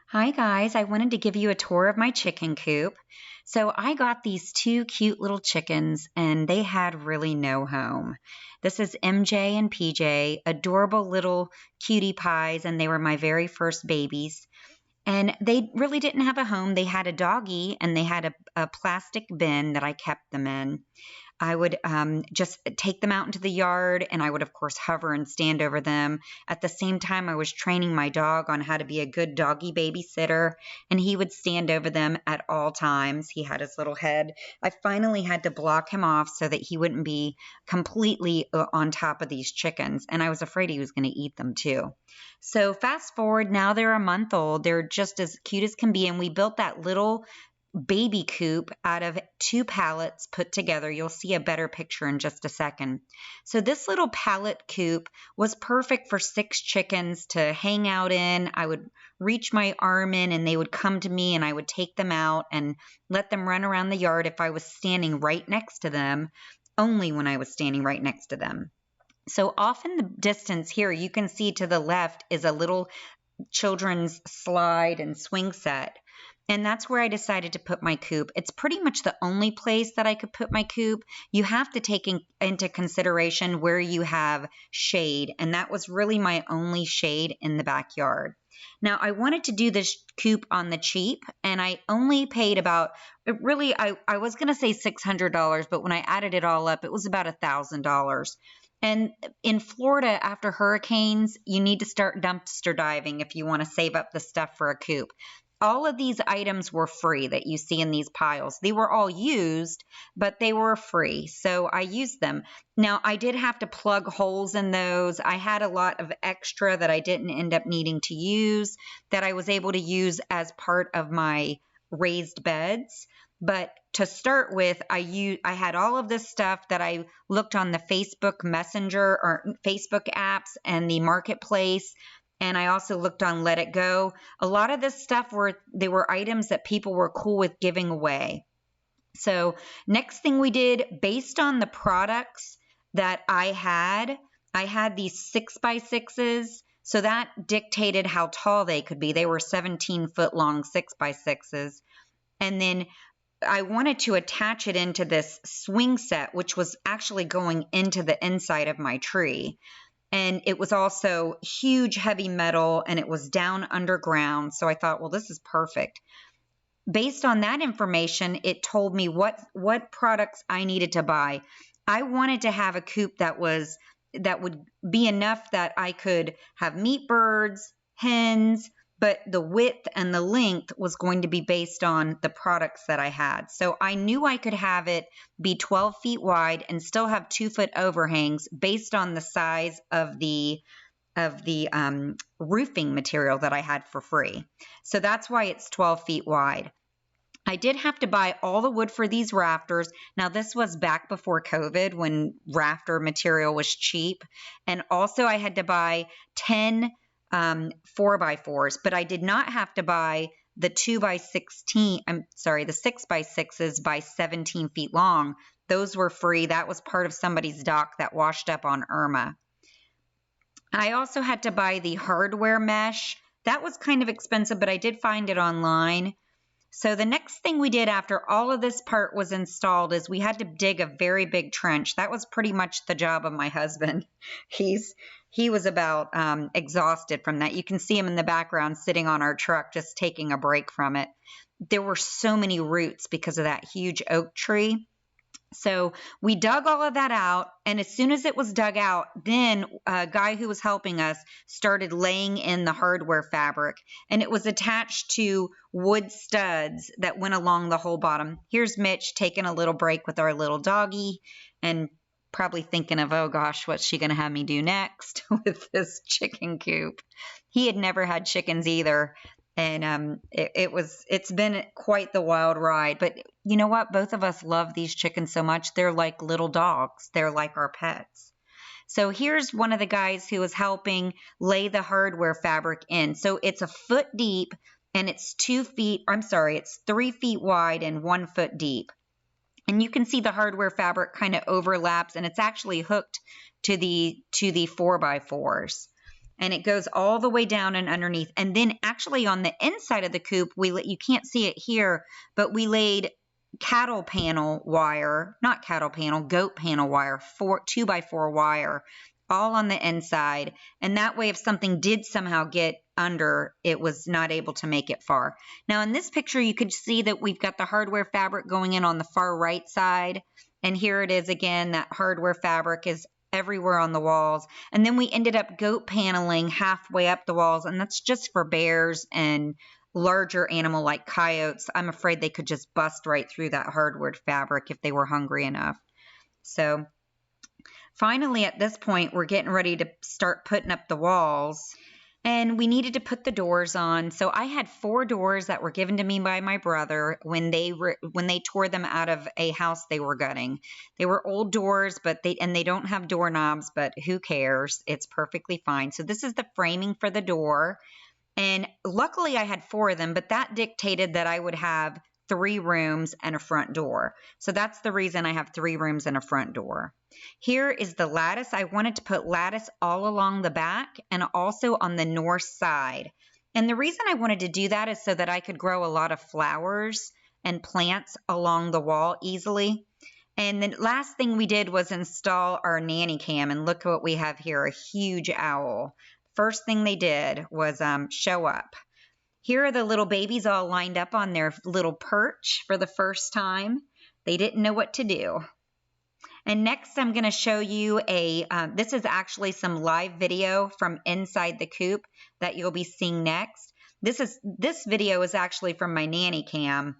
Hi guys, I wanted to give you a tour of my chicken coop. So I got these two cute little chickens and they had really no home. This is MJ and PJ, adorable little cutie pies, and they were my very first babies. And they really didn't have a home. They had a doggie and they had a plastic bin that I kept them in. I would just take them out into the yard, and I would, of course, hover and stand over them. At the same time, I was training my dog on how to be a good doggy babysitter, and he would stand over them at all times. He had his little head. I finally had to block him off so that he wouldn't be completely on top of these chickens, and I was afraid he was going to eat them too. So fast forward, now they're a month old. They're just as cute as can be, and we built that little baby coop out of 2 pallets put together. You'll see a better picture in just a second. So this little pallet coop was perfect for 6 chickens to hang out in. I would reach my arm in and they would come to me, and I would take them out and let them run around the yard if I was standing right next to them, only when I was standing right next to them. So off in the distance here, you can see to the left is a little children's slide and swing set. And that's where I decided to put my coop. It's pretty much the only place that I could put my coop. You have to take into consideration where you have shade, and that was really my only shade in the backyard. Now, I wanted to do this coop on the cheap, and I only paid about, I was going to say $600, but when I added it all up, it was about $1,000. And in Florida, after hurricanes, you need to start dumpster diving if you want to save up the stuff for a coop. All of these items were free that you see in these piles. They were all used, but they were free, so I used them. Now, I did have to plug holes in those. I had a lot of extra that I didn't end up needing to use that I was able to use as part of my raised beds. But to start with, I had all of this stuff that I looked on the Facebook Messenger or Facebook apps and the marketplace. And I also looked on Let It Go. A lot of this stuff were items that people were cool with giving away. So next thing we did, based on the products that I had these 6x6s. So that dictated how tall they could be. They were 17-foot long 6x6s. And then I wanted to attach it into this swing set, which was actually going into the inside of my tree. And it was also huge, heavy metal, and it was down underground. So I thought, well, this is perfect. Based on that information, it told me what products I needed to buy. I wanted to have a coop that would be enough that I could have meat birds, hens, but the width and the length was going to be based on the products that I had. So I knew I could have it be 12 feet wide and still have 2-foot overhangs based on the size of the roofing material that I had for free. So that's why it's 12 feet wide. I did have to buy all the wood for these rafters. Now, this was back before COVID when rafter material was cheap. And also I had to buy 10 4x4s, but I did not have to buy the 2x16, the 6x6s by 17 feet long. Those were free. That was part of somebody's dock that washed up on Irma. I also had to buy the hardware mesh. That was kind of expensive, but I did find it online. So the next thing we did after all of this part was installed is we had to dig a very big trench. That was pretty much the job of my husband. He was about exhausted from that. You can see him in the background sitting on our truck just taking a break from it. There were so many roots because of that huge oak tree. So we dug all of that out, and as soon as it was dug out, then a guy who was helping us started laying in the hardware fabric, and it was attached to wood studs that went along the whole bottom. Here's Mitch taking a little break with our little doggy and probably thinking of, oh gosh, what's she going to have me do next with this chicken coop? He had never had chickens either. And it's been quite the wild ride. But you know what? Both of us love these chickens so much. They're like little dogs. They're like our pets. So here's one of the guys who was helping lay the hardware fabric in. So it's a foot deep and it's 3 feet wide and 1 foot deep. And you can see the hardware fabric kind of overlaps, and it's actually hooked to the 4x4s. and it goes all the way down and underneath. And then actually on the inside of the coop, you can't see it here, but we laid cattle panel wire, not cattle panel, goat panel wire, 2x4 wire, all on the inside. And that way, if something did somehow get under, it was not able to make it far. Now in this picture, you could see that we've got the hardware fabric going in on the far right side. And here it is again, that hardware fabric is everywhere on the walls. And then we ended up goat paneling halfway up the walls, and that's just for bears and larger animal like coyotes. I'm afraid they could just bust right through that hardwood fabric if they were hungry enough. So finally, at this point, we're getting ready to start putting up the walls. And we needed to put the doors on. So I had 4 doors that were given to me by my brother when they tore them out of a house they were gutting. They were old doors, but they don't have doorknobs, but who cares? It's perfectly fine. So this is the framing for the door. And luckily I had 4 of them, but that dictated that I would have 3 rooms and a front door. So that's the reason I have 3 rooms and a front door. Here is the lattice. I wanted to put lattice all along the back and also on the north side. And the reason I wanted to do that is so that I could grow a lot of flowers and plants along the wall easily. And the last thing we did was install our nanny cam. And look what we have here, a huge owl. First thing they did was show up. Here are the little babies all lined up on their little perch for the first time. They didn't know what to do. And next I'm going to show you this is actually some live video from inside the coop that you'll be seeing next. This video is actually from my nanny cam,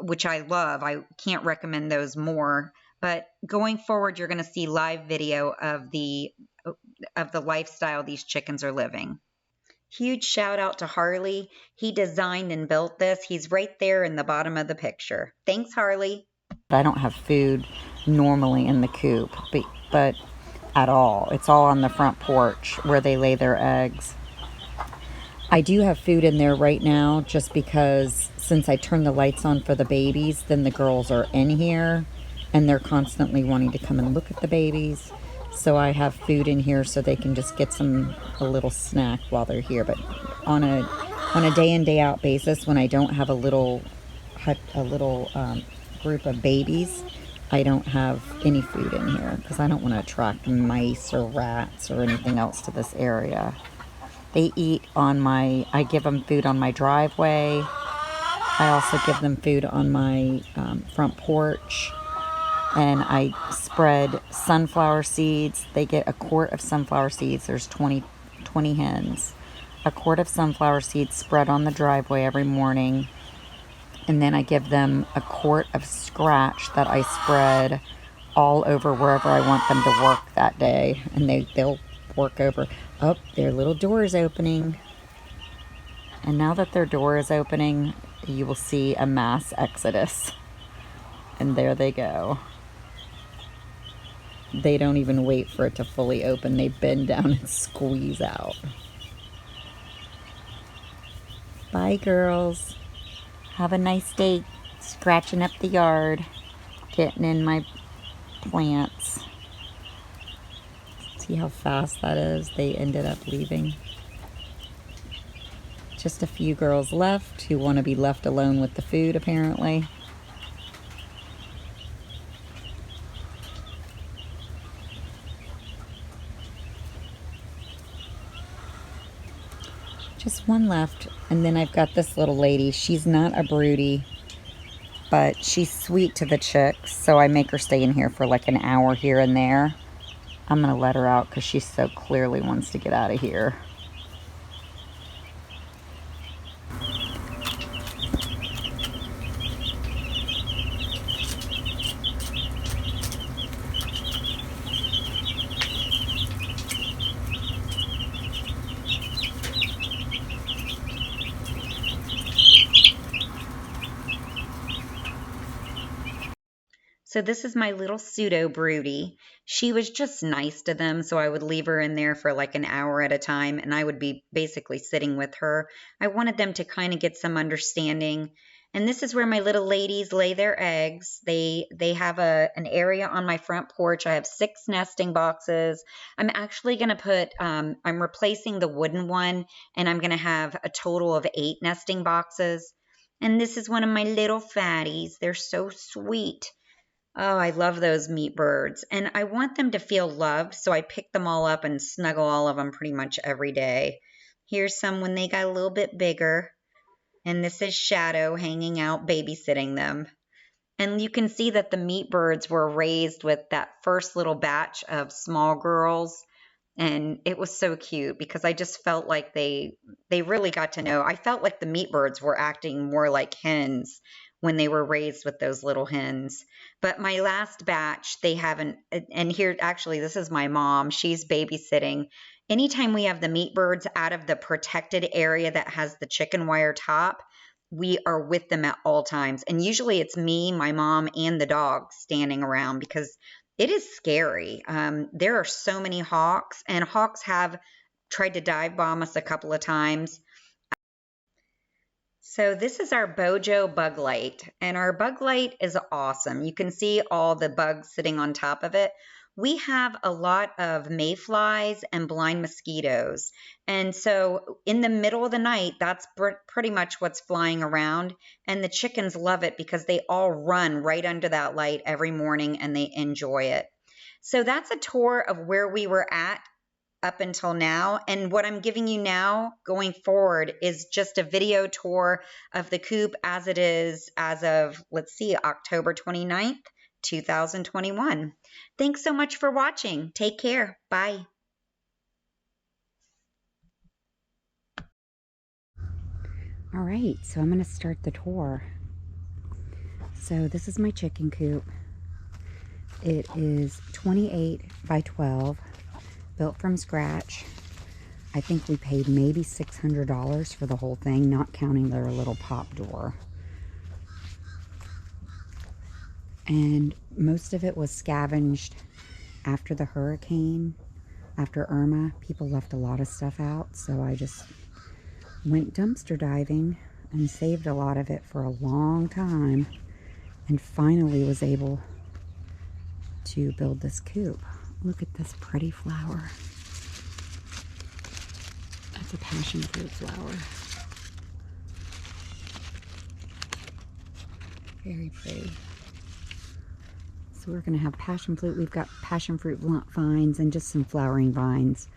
which I love. I can't recommend those more. But going forward, you're going to see live video of the lifestyle these chickens are living. Huge shout out to Harley. He designed and built this. He's right there in the bottom of the picture. Thanks, Harley. I don't have food normally in the coop, but at all. It's all on the front porch where they lay their eggs. I do have food in there right now just because since I turned the lights on for the babies, then the girls are in here and they're constantly wanting to come and look at the babies. So I have food in here so they can just get a little snack while they're here. But on a day in, day out basis, when I don't have a little group of babies, I don't have any food in here because I don't want to attract mice or rats or anything else to this area. They eat I give them food on my driveway. I also give them food on my front porch. And I spread sunflower seeds. They get a quart of sunflower seeds. There's 20 hens. A quart of sunflower seeds spread on the driveway every morning. And then I give them a quart of scratch that I spread all over wherever I want them to work that day. And they'll work over. Oh, their little door is opening. And now that their door is opening, you will see a mass exodus. And there they go. They don't even wait for it to fully open. They bend down and squeeze out. Bye, girls. Have a nice day scratching up the yard, getting in my plants. See how fast that is? They ended up leaving. Just a few girls left who want to be left alone with the food, apparently. Just one left, and then I've got this little lady. She's not a broody, but she's sweet to the chicks, so I make her stay in here for like an hour here and there. I'm gonna let her out because she so clearly wants to get out of here. So this is my little pseudo broody. She was just nice to them, so I would leave her in there for like an hour at a time, and I would be basically sitting with her. I wanted them to kind of get some understanding. And this is where my little ladies lay their eggs. They have an area on my front porch. I have 6 nesting boxes. I'm actually going to put, I'm replacing the wooden one, and I'm going to have a total of 8 nesting boxes. And this is one of my little fatties. They're so sweet. Oh, I love those meat birds. And I want them to feel loved, so I pick them all up and snuggle all of them pretty much every day. Here's some when they got a little bit bigger. And this is Shadow hanging out, babysitting them. And you can see that the meat birds were raised with that first little batch of small girls. And it was so cute because I just felt like they really got to know. I felt like the meat birds were acting more like hens when they were raised with those little hens. But my last batch, they haven't, and here, actually, this is my mom. She's babysitting. Anytime we have the meat birds out of the protected area that has the chicken wire top, we are with them at all times. And usually it's me, my mom, and the dog standing around because it is scary. There are so many hawks, and hawks have tried to dive bomb us a couple of times. So this is our Bojo bug light, and our bug light is awesome. You can see all the bugs sitting on top of it. We have a lot of mayflies and blind mosquitoes. And so in the middle of the night, that's pretty much what's flying around. And the chickens love it because they all run right under that light every morning and they enjoy it. So that's a tour of where we were at up until now. And what I'm giving you now going forward is just a video tour of the coop as it is as of, let's see, October 29th, 2021. Thanks so much for watching. Take care. Bye. All right, so I'm going to start the tour. So this is my chicken coop. It is 28 by 12, built from scratch. I think we paid maybe $600 for the whole thing, not counting their little pop door. And most of it was scavenged after the hurricane, after Irma. People left a lot of stuff out, so I just went dumpster diving and saved a lot of it for a long time, and finally was able to build this coop. Look at this pretty flower. That's a passion fruit flower. Very pretty. So we're going to have passion fruit. We've got passion fruit vines and just some flowering vines.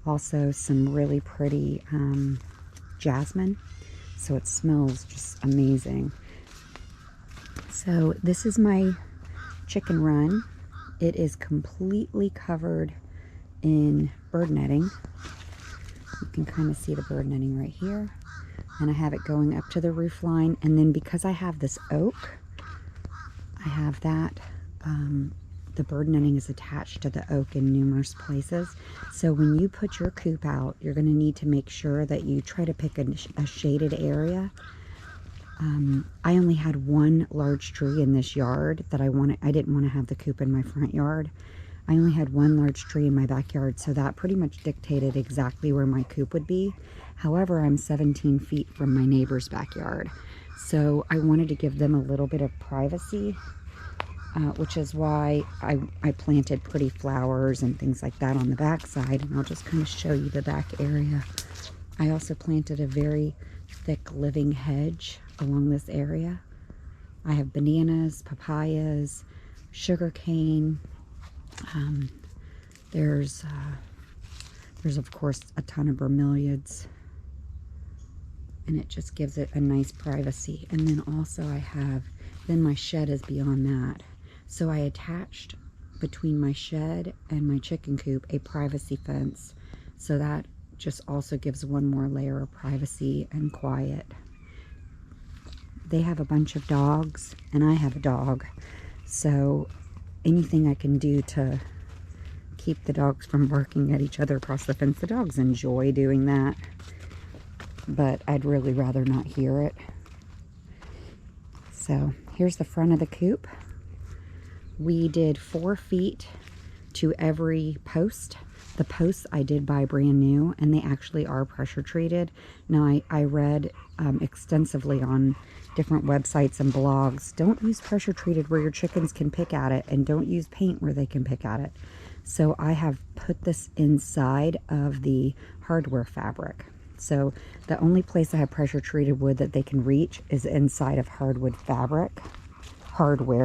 Also some really pretty jasmine. So it smells just amazing. So this is my chicken run. It is completely covered in bird netting. You can kind of see the bird netting right here. And I have it going up to the roof line. And then because I have this oak, I have that, the bird netting is attached to the oak in numerous places. So when you put your coop out, you're going to need to make sure that you try to pick a shaded area. I only had one large tree in this yard that I didn't want to have the coop in my front yard. I only had one large tree in my backyard, so that pretty much dictated exactly where my coop would be. However, I'm 17 feet from my neighbor's backyard, so I wanted to give them a little bit of privacy, which is why I planted pretty flowers and things like that on the back side, and I'll just kind of show you the back area. I also planted a very thick living hedge along this area. I have bananas, papayas, sugar cane. There's of course a ton of bromeliads, and it just gives it a nice privacy. And then also then my shed is beyond that. So I attached between my shed and my chicken coop a privacy fence. So that just also gives one more layer of privacy and quiet. They have a bunch of dogs, and I have a dog. So anything I can do to keep the dogs from barking at each other across the fence. The dogs enjoy doing that, but I'd really rather not hear it. So here's the front of the coop. We did 4 feet to every post. The posts I did buy brand new, and they actually are pressure treated. Now I read extensively on different websites and blogs. Don't use pressure treated where your chickens can pick at it, and don't use paint where they can pick at it. So I have put this inside of the hardware fabric. So the only place I have pressure treated wood that they can reach is inside of hardware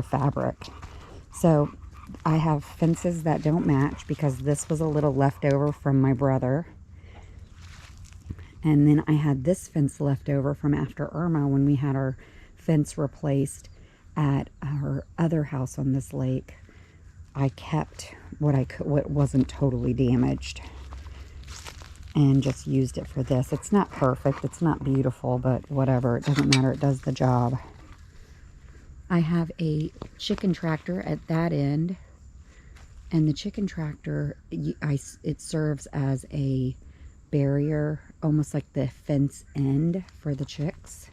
fabric. So I have fences that don't match because this was a little leftover from my brother. And then I had this fence left over from after Irma when we had our fence replaced at our other house on this lake. I kept what wasn't totally damaged and just used it for this. It's not perfect, it's not beautiful, but whatever, it doesn't matter, it does the job. I have a chicken tractor at that end, and the chicken tractor, it serves as a barrier, almost like the fence end for the chicks,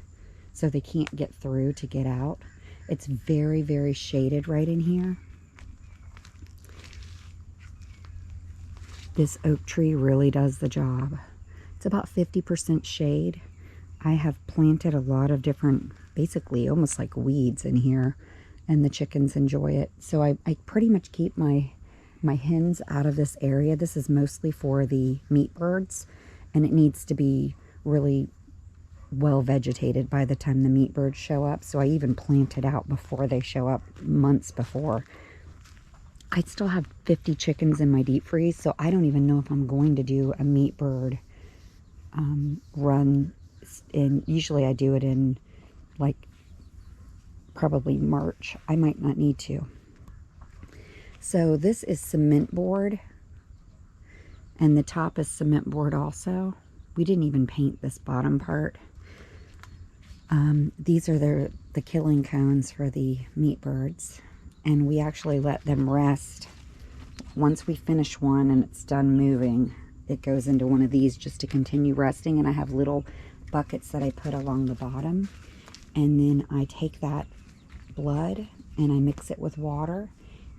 so they can't get through to get out. It's very, very shaded right in here. This oak tree really does the job. It's about 50% shade. I have planted a lot of different, basically almost like weeds in here, and the chickens enjoy it. So I pretty much keep my hens out of this area. This is mostly for the meat birds, and it needs to be really well vegetated by the time the meat birds show up. So I even plant it out before they show up, months before. I still have 50 chickens in my deep freeze, so I don't even know if I'm going to do a meat bird run. Usually I do it in like probably March. I might not need to. So this is cement board, and the top is cement board also. We didn't even paint this bottom part. These are the killing cones for the meat birds, and we actually let them rest. Once we finish one and it's done moving, it goes into one of these just to continue resting, and I have little buckets that I put along the bottom, and then I take that blood and I mix it with water,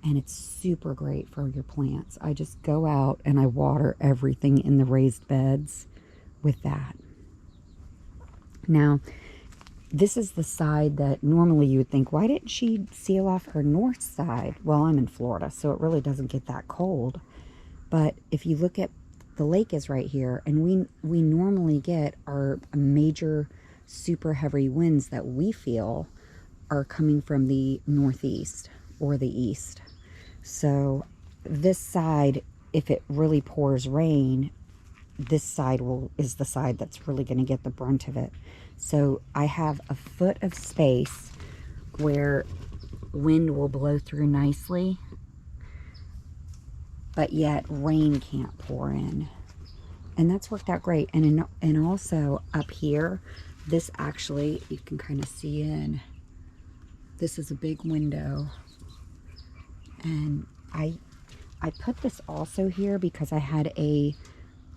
and it's super great for your plants. I just go out and I water everything in the raised beds with that. Now, this is the side that normally you would think, why didn't she seal off her north side? Well, I'm in Florida, so it really doesn't get that cold. But if you look at the lake is right here, and we normally get our major super heavy winds that we feel are coming from the northeast or the east. So this side, if it really pours rain, this side is the side that's really going to get the brunt of it. So I have a foot of space where wind will blow through nicely, but yet rain can't pour in. And that's worked out great. And also up here, this actually, you can kind of see in. This is a big window. And I put this also here because I had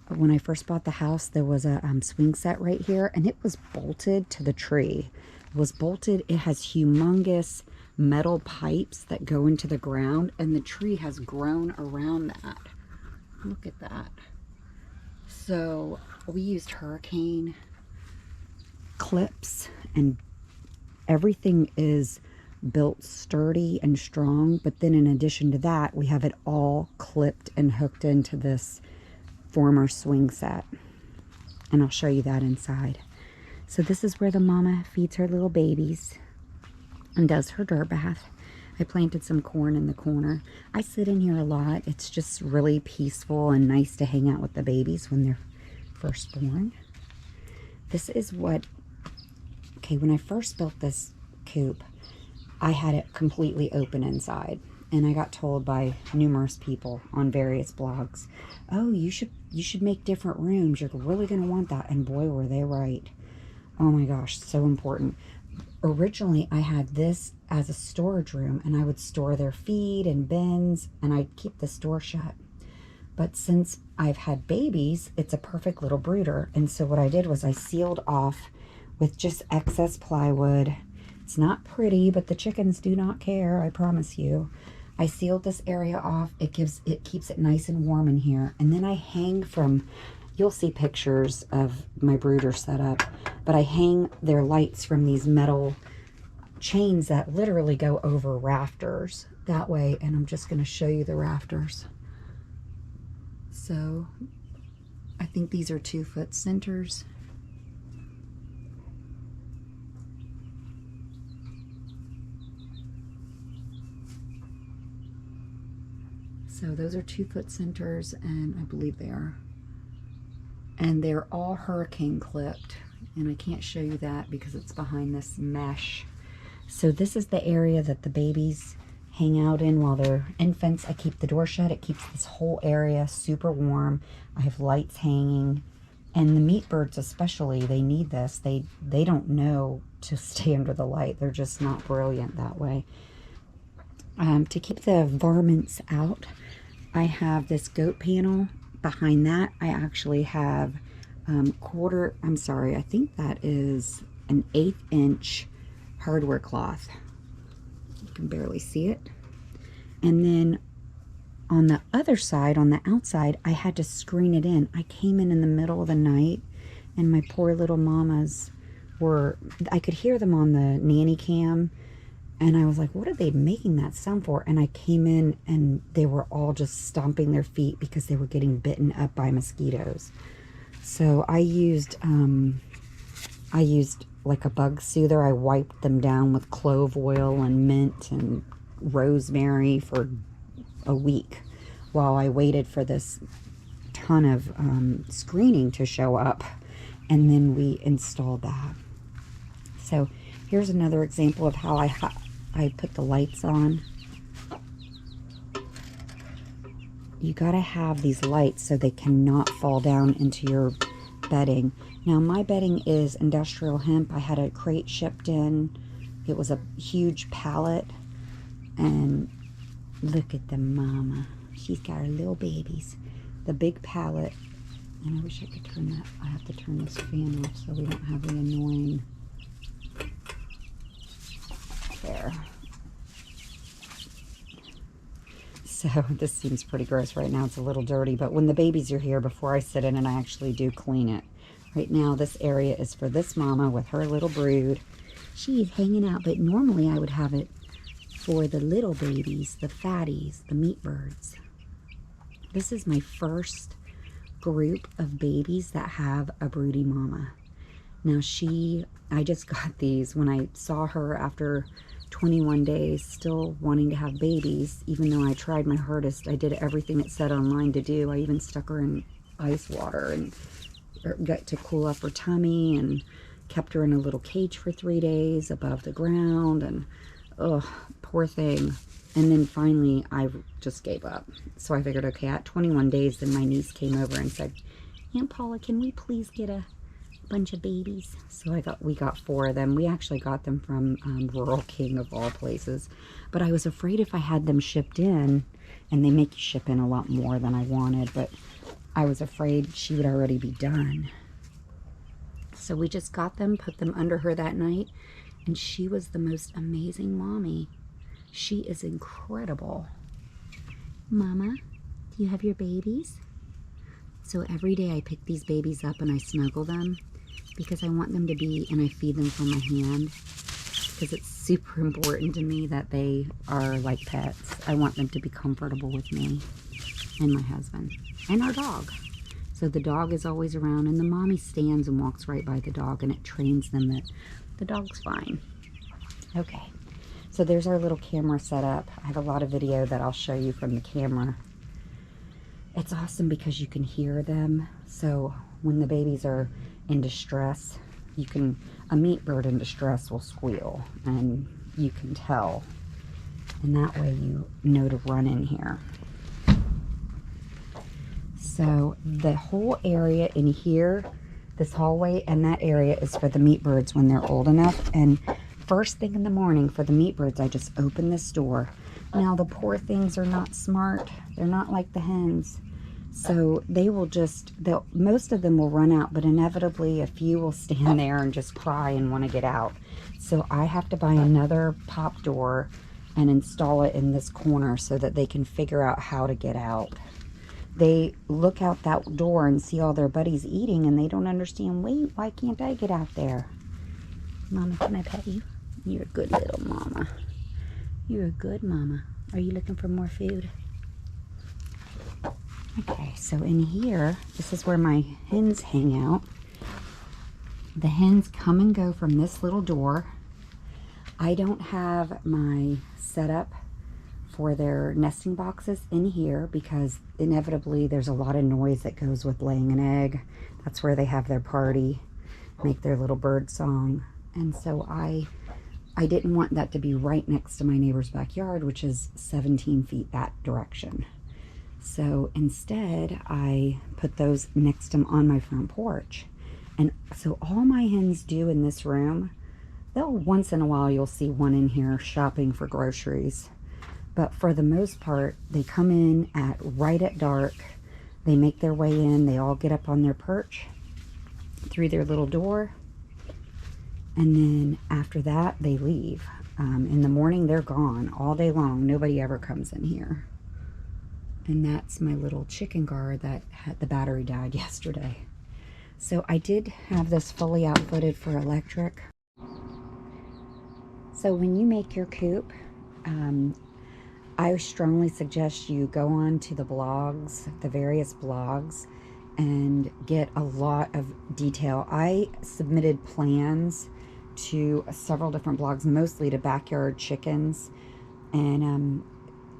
when I first bought the house, there was a swing set right here, and it was bolted to the tree. It was bolted. It has humongous metal pipes that go into the ground, and the tree has grown around that. Look at that. So we used hurricane clips, and everything is built sturdy and strong, but then in addition to that, we have it all clipped and hooked into this former swing set, and I'll show you that inside. So this is where the mama feeds her little babies and does her dirt bath. I planted some corn in the corner. I sit in here a lot. It's just really peaceful and nice to hang out with the babies when they're first born. This is what, okay, when I first built this coop, I had it completely open inside. And I got told by numerous people on various blogs, oh, you should make different rooms. You're really going to want that. And boy, were they right. Oh my gosh, so important. Originally, I had this as a storage room, and I would store their feed and bins, and I'd keep the store shut. But since I've had babies, it's a perfect little brooder. And so what I did was I sealed off with just excess plywood. It's not pretty, but the chickens do not care, I promise you. I sealed this area off. It keeps it nice and warm in here. And then I hang from you'll see pictures of my brooder setup, but I hang their lights from these metal chains that literally go over rafters that way. And I'm just going to show you the rafters. So I think these are 2-foot centers. So those are 2-foot centers, and I believe they are. And they're all hurricane clipped. And I can't show you that because it's behind this mesh. So this is the area that the babies hang out in while they're infants. I keep the door shut. It keeps this whole area super warm. I have lights hanging. And the meat birds especially, they need this. They don't know to stay under the light. They're just not brilliant that way. To keep the varmints out, I have this goat panel. Behind that, I actually have I think that is an 1/8" hardware cloth. You can barely see it. And then on the other side, on the outside, I had to screen it in. I came in the middle of the night, and my poor little mamas I could hear them on the nanny cam. And I was like, what are they making that sound for? And I came in and they were all just stomping their feet because they were getting bitten up by mosquitoes. So I used like a bug soother. I wiped them down with clove oil and mint and rosemary for a week while I waited for this ton of screening to show up. And then we installed that. So here's another example of how I put the lights on. You gotta have these lights so they cannot fall down into your bedding. Now my bedding is industrial hemp. I had a crate shipped in. It was a huge pallet. And look at the mama. She's got her little babies. The big pallet. And I wish I could turn that. I have to turn this fan off so we don't have the annoying. There. So this seems pretty gross right now. It's a little dirty, but when the babies are here, before I sit in and I actually do clean it. Right now, this area is for this mama with her little brood. She's hanging out, but normally I would have it for the little babies, the fatties, the meat birds. This is my first group of babies that have a broody mama. Now I just got these when I saw her after 21 days still wanting to have babies, even though I tried my hardest. I did everything it said online to do. I even stuck her in ice water and got to cool up her tummy and kept her in a little cage for 3 days above the ground, and poor thing. And then finally I just gave up. So I figured, okay, at 21 days, then my niece came over and said, Aunt Paula, can we please get a bunch of babies? So we got 4 of them. We actually got them from Rural King of all places, but I was afraid if I had them shipped in, and they make you ship in a lot more than I wanted, but I was afraid she would already be done. So we just got them, put them under her that night, and she was the most amazing mommy. She is incredible. Mama, do you have your babies? So every day I pick these babies up and I snuggle them, because I want them to be, and I feed them from my hand, because it's super important to me that they are like pets. I want them to be comfortable with me and my husband and our dog. So the dog is always around, and the mommy stands and walks right by the dog, and it trains them that the dog's fine. Okay, so there's our little camera set up. I have a lot of video that I'll show you from the camera. It's awesome because you can hear them. So when the babies are in distress, a meat bird in distress will squeal, and you can tell, and that way you know to run in here. So the whole area in here, this hallway and that area, is for the meat birds when they're old enough. And first thing in the morning for the meat birds, I just open this door. Now the poor things are not smart. They're not like the hens. So they will most of them will run out, but inevitably a few will stand there and just cry and want to get out. So I have to buy another pop door and install it in this corner so that they can figure out how to get out. they look out that door and see all their buddies eating, and they don't understand, wait, why can't I get out there? Mama, can I pet you? You're a good little mama. You're a good mama. Are you looking for more food? Okay, so in here, this is where my hens hang out. The hens come and go from this little door. I don't have my setup for their nesting boxes in here because inevitably there's a lot of noise that goes with laying an egg. That's where they have their party, make their little bird song. And so I didn't want that to be right next to my neighbor's backyard, which is 17 feet that direction. So instead, I put those next to them on my front porch. And so all my hens do in this room, once in a while you'll see one in here shopping for groceries. But for the most part, they come in right at dark. They make their way in. They all get up on their perch through their little door. And then after that, they leave. In the morning, they're gone all day long. Nobody ever comes in here. And that's my little chicken guard that the battery died yesterday. So I did have this fully outfitted for electric. So when you make your coop, I strongly suggest you go on to the blogs, the various blogs, and get a lot of detail. I submitted plans to several different blogs, mostly to Backyard Chickens, and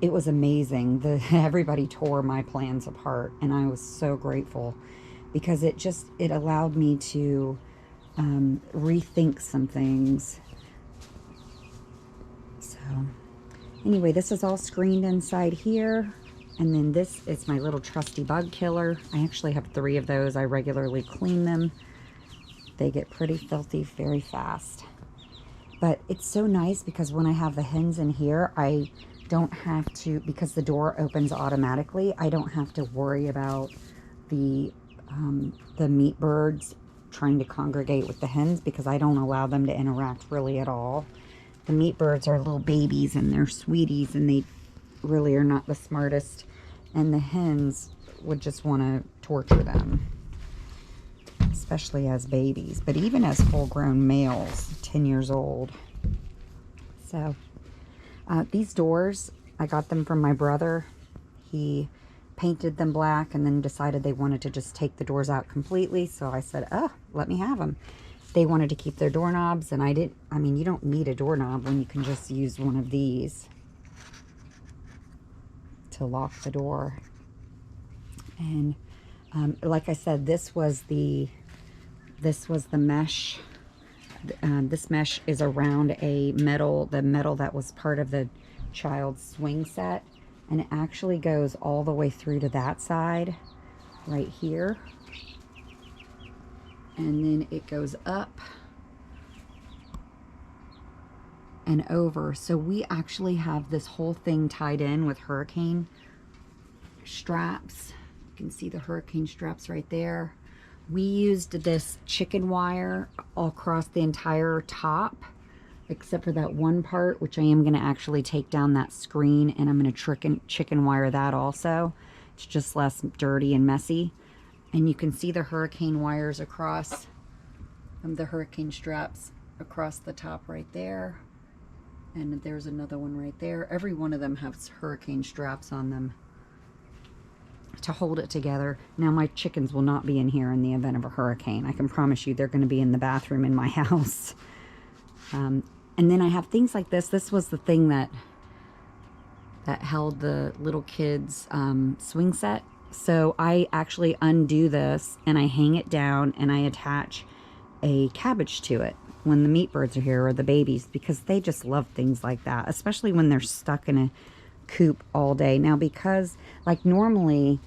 it was amazing. Everybody tore my plans apart, and I was so grateful because it allowed me to rethink some things. So anyway, this is all screened inside here, and then this is my little trusty bug killer. I actually have 3 of those. I regularly clean them. They get pretty filthy very fast. But it's so nice because when I have the hens in here, I don't have to, because the door opens automatically, I don't have to worry about the meat birds trying to congregate with the hens because I don't allow them to interact really at all. The meat birds are little babies and they're sweeties and they really are not the smartest, and the hens would just want to torture them, especially as babies, but even as full-grown males, 10 years old. So these doors, I got them from my brother. He painted them black and then decided they wanted to just take the doors out completely. So I said, let me have them. They wanted to keep their doorknobs, and I mean, you don't need a doorknob when you can just use one of these to lock the door. And like I said, this was the mesh. This mesh is around the metal that was part of the child's swing set, and it actually goes all the way through to that side right here, and then it goes up and over. So we actually have this whole thing tied in with hurricane straps. You can see the hurricane straps right there. We used this chicken wire all across the entire top, except for that one part, which I am going to actually take down that screen, and I'm going to chicken wire that also. It's just less dirty and messy. And you can see the hurricane wires across, the hurricane straps across the top right there. And there's another one right there. Every one of them has hurricane straps on them to hold it together. Now my chickens will not be in here in the event of a hurricane. I can promise you they're going to be in the bathroom in my house. And then I have things like this. This was the thing that held the little kids' swing set. So I actually undo this and I hang it down and I attach a cabbage to it when the meat birds are here, or the babies, because they just love things like that, especially when they're stuck in a coop all day. Now, because like normally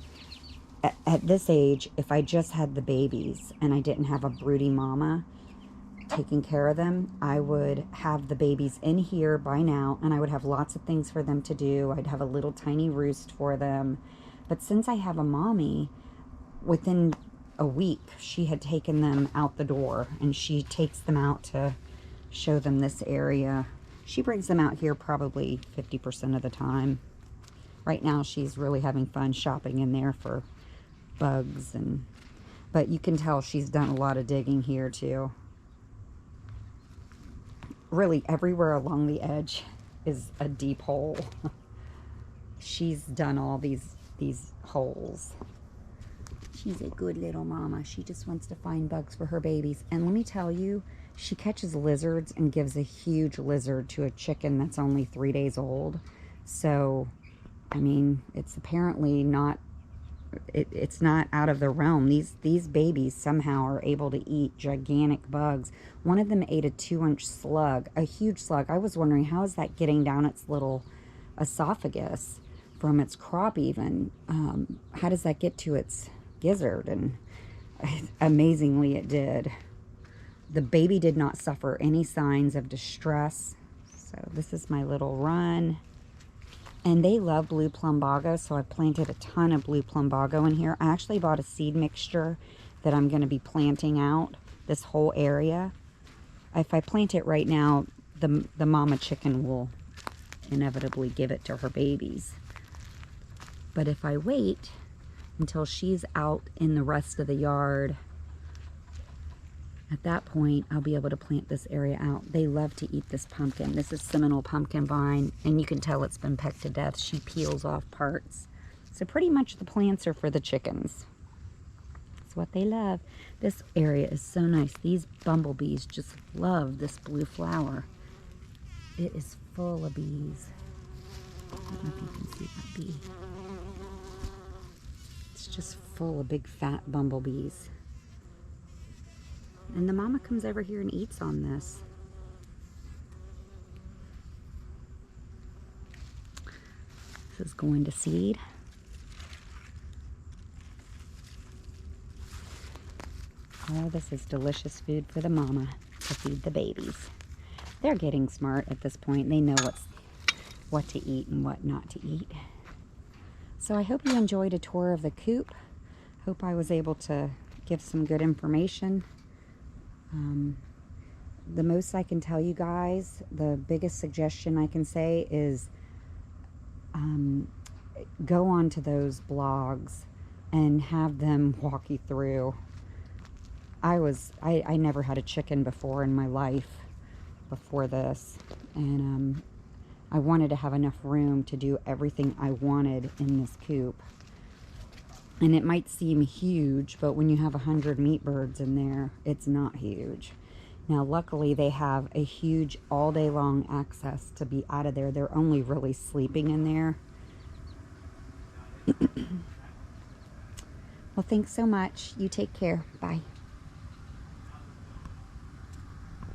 at this age, if I just had the babies and I didn't have a broody mama taking care of them, I would have the babies in here by now and I would have lots of things for them to do. I'd have a little tiny roost for them. But since I have a mommy, within a week she had taken them out the door, and she takes them out to show them this area. She brings them out here probably 50% of the time. right now she's really having fun shopping in there for bugs, but you can tell she's done a lot of digging here too. Really everywhere along the edge is a deep hole. She's done all these holes. She's a good little mama. She just wants to find bugs for her babies. And let me tell you, she catches lizards and gives a huge lizard to a chicken that's only 3 days old. So, I mean, it's apparently not, it's not out of the realm. These babies somehow are able to eat gigantic bugs. One of them ate a 2-inch slug, a huge slug. I was wondering, how is that getting down its little esophagus from its crop even? How does that get to its gizzard? And amazingly it did. The baby did not suffer any signs of distress. So this is my little run. And they love blue plumbago, so I planted a ton of blue plumbago in here. I actually bought a seed mixture that I'm going to be planting out this whole area. If I plant it right now, the mama chicken will inevitably give it to her babies. But if I wait until she's out in the rest of the yard, at that point, I'll be able to plant this area out. They love to eat this pumpkin. This is Seminole pumpkin vine, and you can tell it's been pecked to death. She peels off parts. So pretty much the plants are for the chickens. That's what they love. This area is so nice. These bumblebees just love this blue flower. It is full of bees. I don't know if you can see that bee. It's just full of big fat bumblebees. And the mama comes over here and eats on this. This is going to seed. Oh, this is delicious food for the mama to feed the babies. They're getting smart at this point. They know what to eat and what not to eat. So I hope you enjoyed a tour of the coop. Hope I was able to give some good information. The most I can tell you guys, the biggest suggestion I can say is go on to those blogs and have them walk you through. I never had a chicken before in my life before this, and I wanted to have enough room to do everything I wanted in this coop. And it might seem huge, but when you have 100 meat birds in there, it's not huge. Now, luckily, they have a huge all day long access to be out of there. They're only really sleeping in there. Well, thanks so much. You take care. Bye.